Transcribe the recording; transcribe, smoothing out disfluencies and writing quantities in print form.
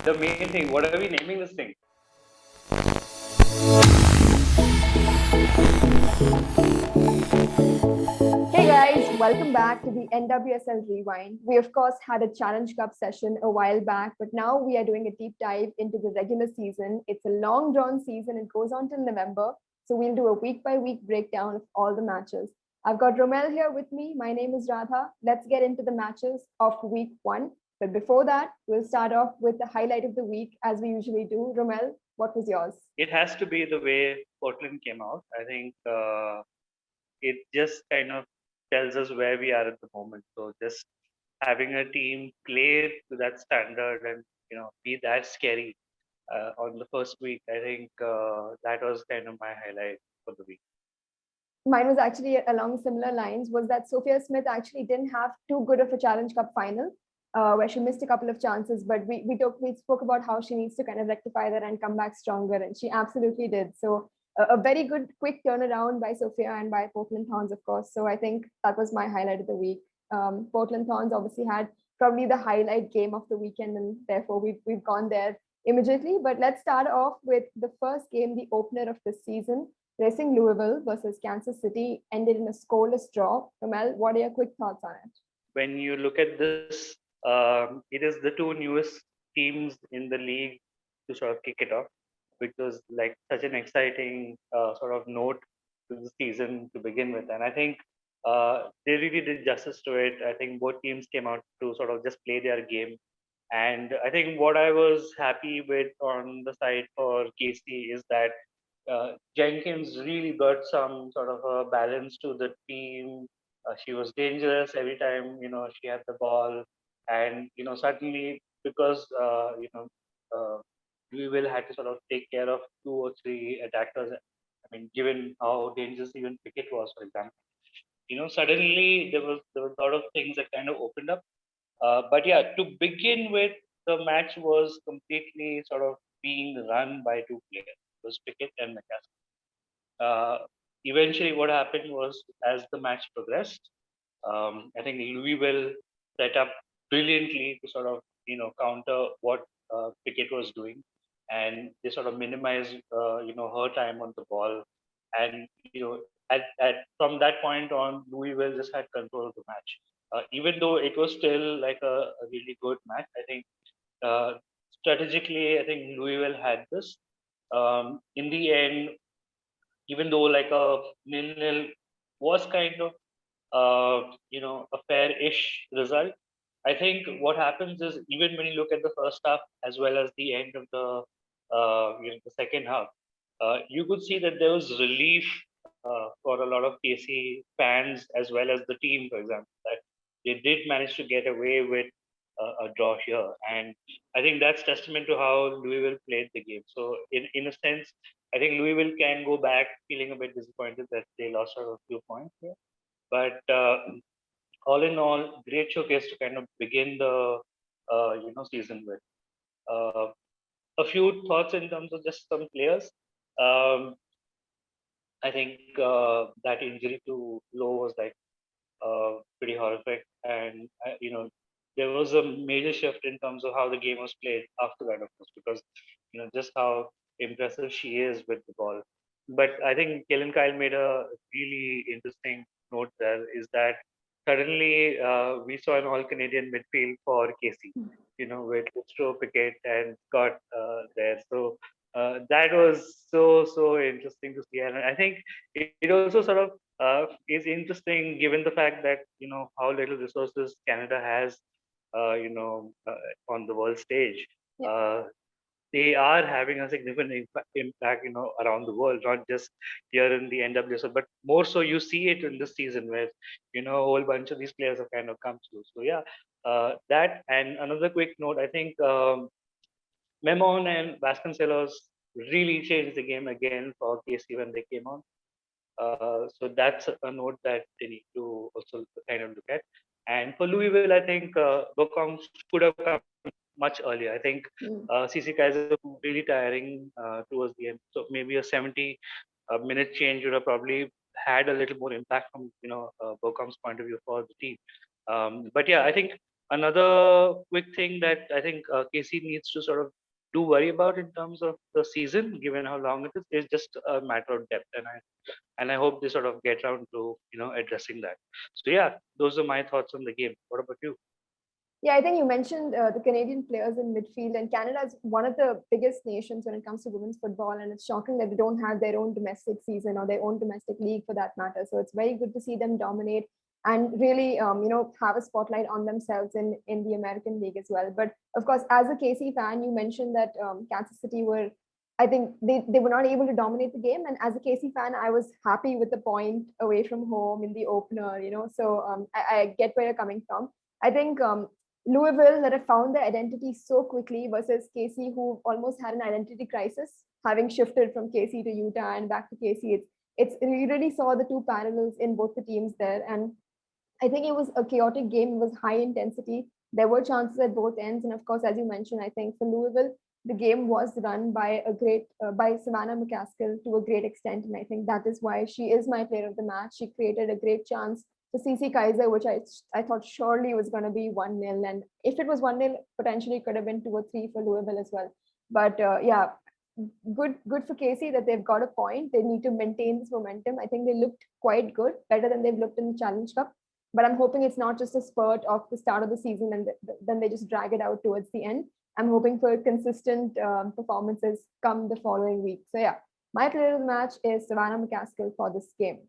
the main thing. What are we naming this thing? Hey guys, welcome back to the NWSL Rewind. We, of course, had a Challenge Cup session a while back, but now we are doing a deep dive into the regular season. It's a long drawn season, it goes on till November. So we'll do a week by week breakdown of all the matches. I've got Romel here with me. My name is Radha. Let's get into the matches of week one. But before that, we'll start off with the highlight of the week as we usually do. Romel, what was yours? It has to be the way Portland came out. I think it just kind of tells us where we are at the moment. So just having a team play to that standard and be that scary on the first week, I think that was kind of my highlight for the week. Mine was actually along similar lines, was that Sophia Smith actually didn't have too good of a Challenge Cup final, where she missed a couple of chances, but we spoke about how she needs to kind of rectify that and come back stronger, and she absolutely did. So a very good quick turnaround by Sophia and by Portland Thorns, of course. So I think that was my highlight of the week. Portland Thorns obviously had probably the highlight game of the weekend, and therefore we've gone there immediately. But let's start off with the first game, the opener of the season. Racing Louisville versus Kansas City ended in a scoreless draw. Kamal, what are your quick thoughts on it? When you look at this, it is the two newest teams in the league to sort of kick it off, which was like such an exciting sort of note to the season to begin with. And I think they really did justice to it. I think both teams came out to sort of just play their game. And I think what I was happy with on the side for Casey is that Jenkins really brought some sort of a balance to the team. She was dangerous every time she had the ball, and suddenly because Louisville had to sort of take care of two or three attackers. I mean, given how dangerous even Pickett was, for example, suddenly there was a lot of things that kind of opened up. But yeah, to begin with, the match was completely sort of being run by two players. It was Pickett and McCaskill. Eventually, what happened was as the match progressed, I think Louisville set up brilliantly to sort of counter what Pickett was doing, and they sort of minimized her time on the ball, and at from that point on, Louisville just had control of the match. Even though it was still like a really good match, I think uh, strategically, I think Louisville had this. In the end, even though like a nil-nil was kind of a fair-ish result. I think what happens is even when you look at the first half as well as the end of the second half, you could see that there was relief for a lot of KC fans as well as the team, for example, that they did manage to get away with a draw here, and I think that's testament to how Louisville played the game. So in a sense, I think Louisville can go back feeling a bit disappointed that they lost a few points here. But all in all, great showcase to kind of begin the season with. Uh, a few thoughts in terms of just some players. Um, I think that injury to Lowe was like pretty horrific, and there was a major shift in terms of how the game was played after that, of course, because just how impressive she is with the ball. But I think Kellen Kyle made a really interesting note there is that suddenly we saw an all Canadian midfield for KC, with Lustro, Pickett, and Scott there. So that was so interesting to see, and I think it also sort of is interesting given the fact that how little resources Canada has, on the world stage. Yeah. They are having a significant impact, around the world, not just here in the NWSL, but more so you see it in this season where, a whole bunch of these players have kind of come through. So yeah, that and another quick note, I think Memon and Vasconcelos really changed the game again for KC when they came on. So that's a note that they need to also kind of look at. And for Louisville, I think Bokong could have come much earlier. I think Mm. CC Kaiser was really tiring towards the end. So maybe a 70 minute change would have probably had a little more impact from Bokong's point of view for the team. But yeah, I think Another quick thing that I think KC needs to sort of do worry about in terms of the season, given how long it is just a matter of depth, and I hope they sort of get around to addressing that. So yeah, those are my thoughts on the game. What about you? Yeah, I think you mentioned the Canadian players in midfield, and Canada is one of the biggest nations when it comes to women's football. And it's shocking that they don't have their own domestic season or their own domestic league for that matter. So it's very good to see them dominate and really, have a spotlight on themselves in the American League as well. But of course, as a KC fan, you mentioned that Kansas City were, I think they were not able to dominate the game. And as a KC fan, I was happy with the point away from home in the opener. So I get where you're coming from. I think Louisville that have found their identity so quickly versus KC, who almost had an identity crisis, having shifted from KC to Utah and back to KC. It's you really saw the two parallels in both the teams there, and I think it was a chaotic game. It was high intensity. There were chances at both ends, and of course, as you mentioned, I think for Louisville, the game was run by by Savannah McCaskill to a great extent, and I think that is why she is my player of the match. She created a great chance to CC Kaiser, which I thought surely was going to be 1-0, and if it was 1-0, potentially could have been 2 or 3 for Louisville as well. But yeah, good for KC that they've got a point. They need to maintain this momentum. I think they looked quite good, better than they've looked in the Challenge Cup. But I'm hoping it's not just a spurt of the start of the season and then they just drag it out towards the end. I'm hoping for consistent performances come the following week. So yeah, my player of the match is Savannah McCaskill for this game.